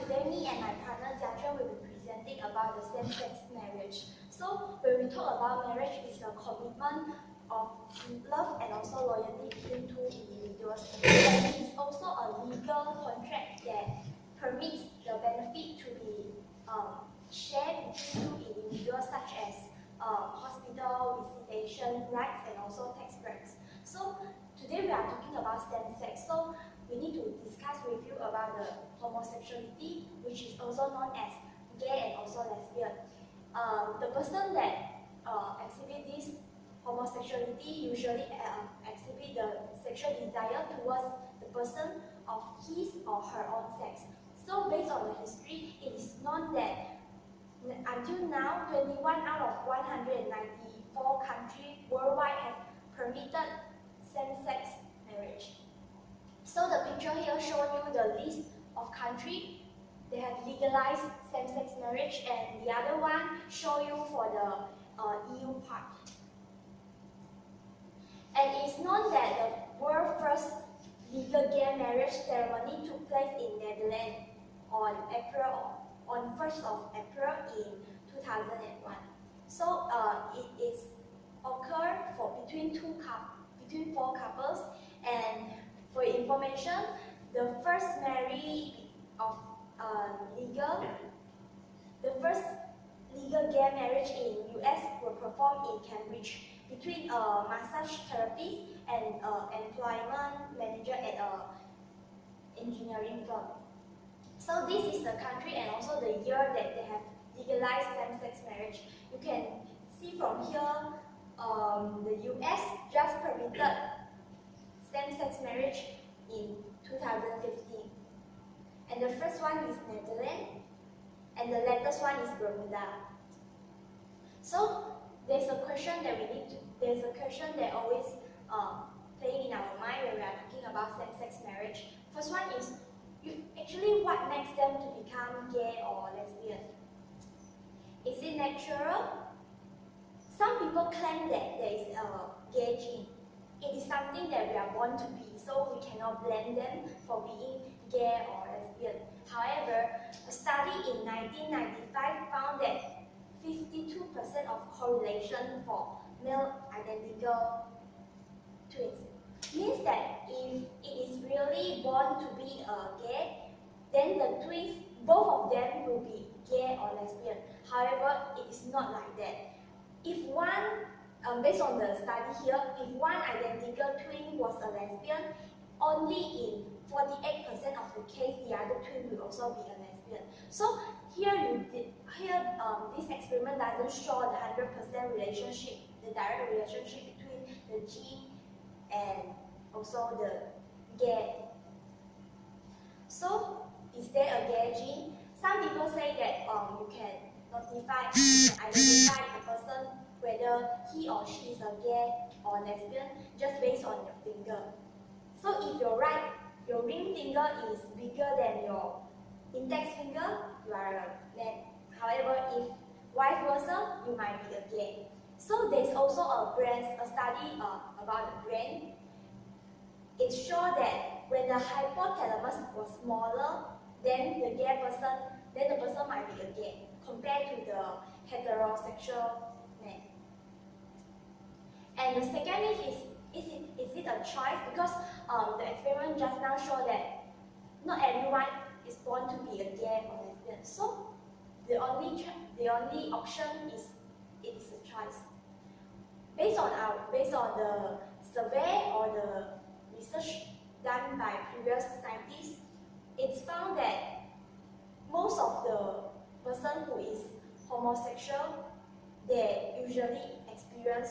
today me and my partner Jiazhen will be presenting about the same-sex marriage. So when we talk about marriage, it's a commitment of love and also loyalty between two individuals. And it is also a legal contract that permits the benefit to be shared between two individuals, such as hospital visitation rights and also tax breaks. So today we are talking about same-sex. So we need to discuss with you about the homosexuality, which is also known as gay and also lesbian. The person that exhibit this homosexuality usually exhibit the sexual desire towards the person of his or her own sex. So based on the history, it is known that until now, 21 out of 194 countries worldwide have permitted same-sex marriage. So the picture here shows you the list of countries they have legalized same-sex marriage, and the other one show you for the EU part. And it's known that the world's first legal gay marriage ceremony took place in Netherlands on 1st of April in 2001. So it is occurred between four couples. And for information, the first legal gay marriage in US were performed in Cambridge between a massage therapist and employment manager at an engineering firm. So this is the country and also the year that they have legalized same-sex marriage. You can see from here, the US just permitted same-sex marriage in 2015. And the first one is Netherlands, and the latest one is Bermuda. So there's a question that always playing in our mind when we are talking about same-sex marriage. First one is, actually what makes them to become gay or lesbian? Is it natural? Some people claim that there is a gay gene. It is something that we are born to be, so we cannot blame them for being gay or lesbian. However, a study in 1995 found that 52% of correlation for male identical twins means that if it is really born to be gay, then the twins, both of them will be gay or lesbian. However, it is not like that. If one, based on the study here, if one identical twin was a lesbian, only in 48% of the case, the other twin will also be a lesbian. So this experiment doesn't show the 100% relationship, the direct relationship between the gene and also the gay. So, is there a gay gene? Some people say that you can identify the person whether he or she is a gay or lesbian just based on your finger. So if your ring finger is bigger than your index finger, you are a man. However, if vice versa, you might be a gay. So there's also a study about the brain. It showed that when the hypothalamus was smaller, then the person might be a gay compared to the heterosexual man. And the second is it a choice? Because the experiment just now showed that not everyone is born to be a gay or lesbian. So the only option is it is a choice. Based on the survey or the research done by previous scientists, it's found that most of the person who is homosexual, they usually experience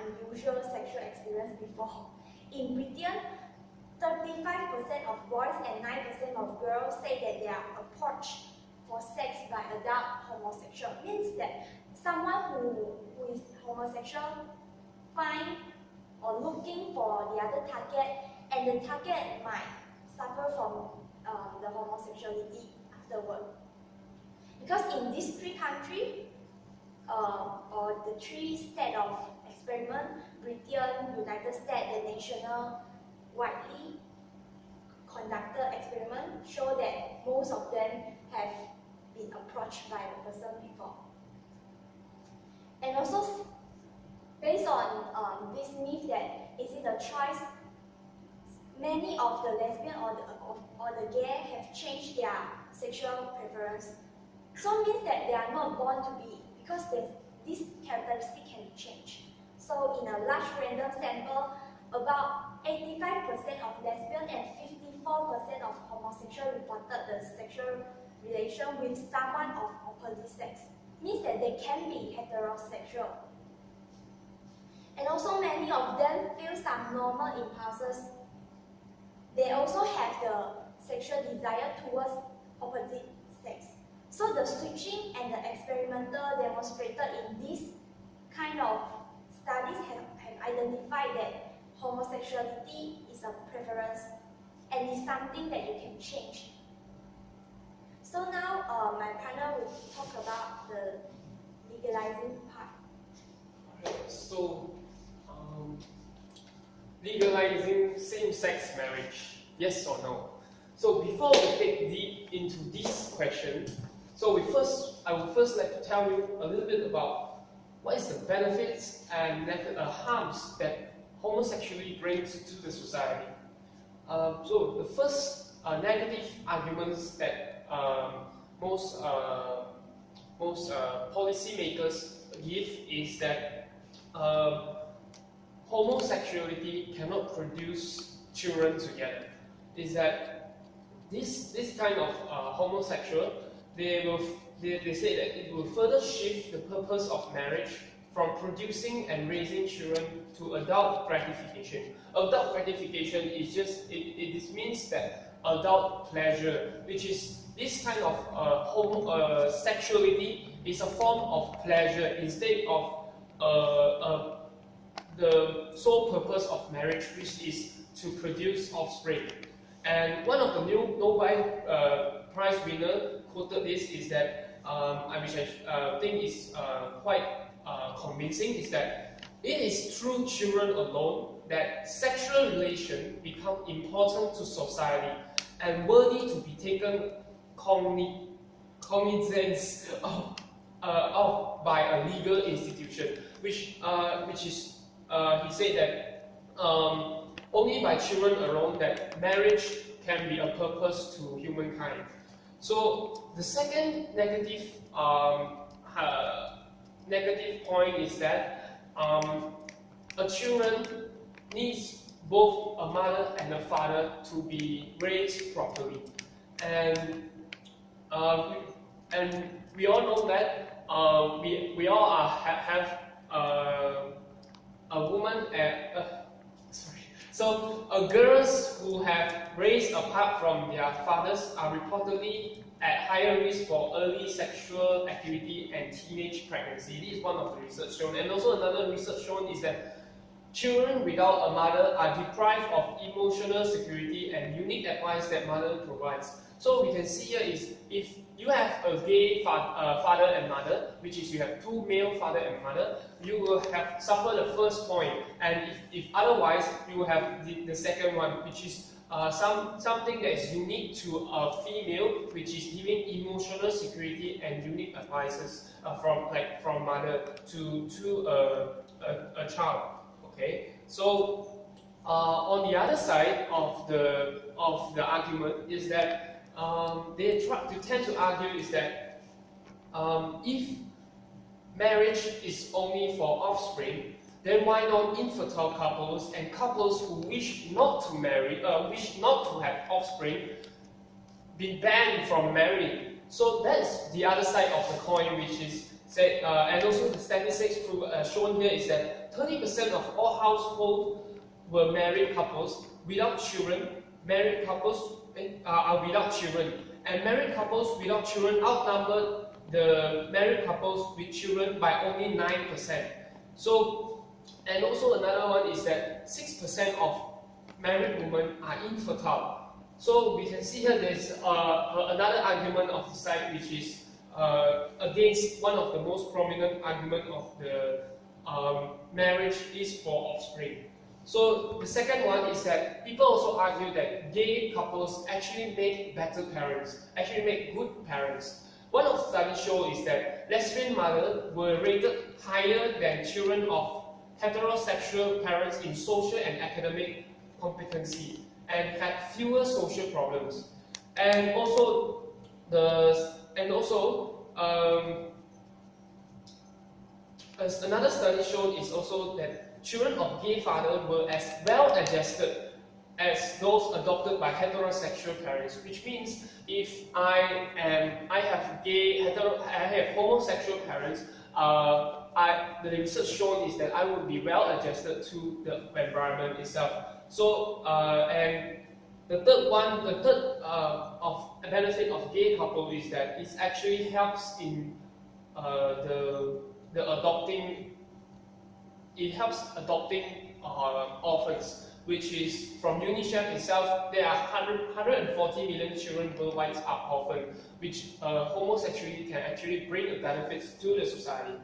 unusual sexual experience before. In Britain, 35% of boys and 9% of girls say that they are approached for sex by adult homosexual. Means that someone who is homosexual find or looking for the other target, and the target might suffer from the homosexuality afterward. Because in these three countries, or the three states of experiment, Britain, United States, the national widely conducted experiment, show that most of them have been approached by the person before. And also, based on this myth that is it a choice, many of the lesbian or the gay have changed their sexual preference. So means that they are not born to be, because this characteristic can be changed. So in a large random sample, about 85% of lesbian and 54% of homosexual reported the sexual relation with someone of opposite sex. Means that they can be heterosexual. And also many of them feel some normal impulses. They also have the sexual desire towards opposite sex. So the switching and the experimental demonstrated in this kind of studies have identified that homosexuality is a preference and is something that you can change. So now my partner will talk about the legalizing part. Alright, so legalizing same-sex marriage, yes or no? So before we take deep into this question, so I would first like to tell you a little bit about what is the benefits and harms that homosexuality brings to the society. So the first negative arguments that most policymakers give is that homosexuality cannot produce children together. Is that this kind of homosexual, they say that it will further shift the purpose of marriage from producing and raising children to adult gratification. Adult gratification is just, it means that adult pleasure, which is this kind of sexuality is a form of pleasure instead of the sole purpose of marriage, which is to produce offspring. And one of the new Nobel Prize winner quoted this is that, which I think is quite convincing, is that it is through children alone that sexual relations become important to society and worthy to be taken cognizance of by a legal institution, which is he said that only by children alone that marriage can be a purpose to humankind. So the second negative point is that a children needs both a mother and a father to be raised properly, and we all know that we all have a woman So girls who have raised apart from their fathers are reportedly at higher risk for early sexual activity and teenage pregnancy. This is one of the research shown. And also another research shown is that children without a mother are deprived of emotional security and unique advice that mother provides. So we can see here is, if you have a gay father and mother, which is you have two male father and mother, you will have suffer the first point, and if otherwise, you will have the second one, which is something that is unique to a female, which is giving emotional security and unique advices from mother to a child. Okay, so on the other side of the argument is that they tend to argue is that if marriage is only for offspring, then why not infertile couples and couples who wish not to marry, wish not to have offspring, be banned from marrying? So that's the other side of the coin, which is said, and also the statistics shown here is that 30% of all households were married couples without children. Married couples are without children, and married couples without children outnumbered the married couples with children by only 9%. So, and also another one is that 6% of married women are infertile. So we can see here there's another argument of the side, which is against one of the most prominent argument of the marriage is for offspring. So the second one is that people also argue that gay couples actually make better parents, actually make good parents. One of the studies show is that lesbian mothers were rated higher than children of heterosexual parents in social and academic competency and had fewer social problems. And also as another study showed is also that children of gay fathers were as well adjusted as those adopted by heterosexual parents, which means if I have homosexual parents, the research shown is that I would be well adjusted to the environment itself. So and the third of benefit of gay couple is that it actually helps in the adopting. It helps adopting orphans, which is from UNICEF itself. There are 140 million children worldwide are orphaned, which homosexuality can actually bring benefits to the society.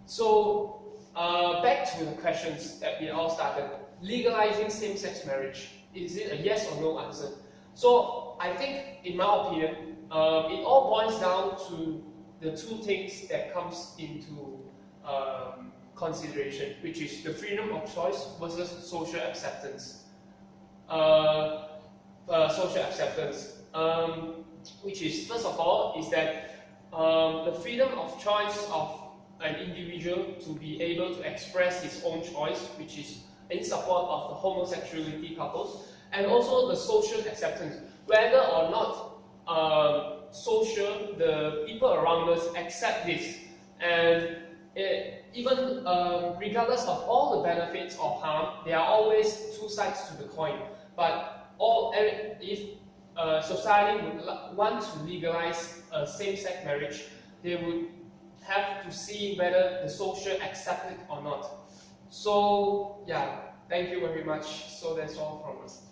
So back to the questions that we all started. Legalizing same-sex marriage, is it a yes or no answer? So I think, in my opinion, it all boils down to the two things that comes into consideration, which is the freedom of choice versus social acceptance. Which is, first of all, is that the freedom of choice of an individual to be able to express his own choice, which is in support of the homosexuality couples, and also the social acceptance, whether or not the people around us accept this, and even regardless of all the benefits or harm, there are always two sides to the coin. But if society would want to legalize same-sex marriage, they would have to see whether the social accept it or not. So yeah, thank you very much. So that's all from us.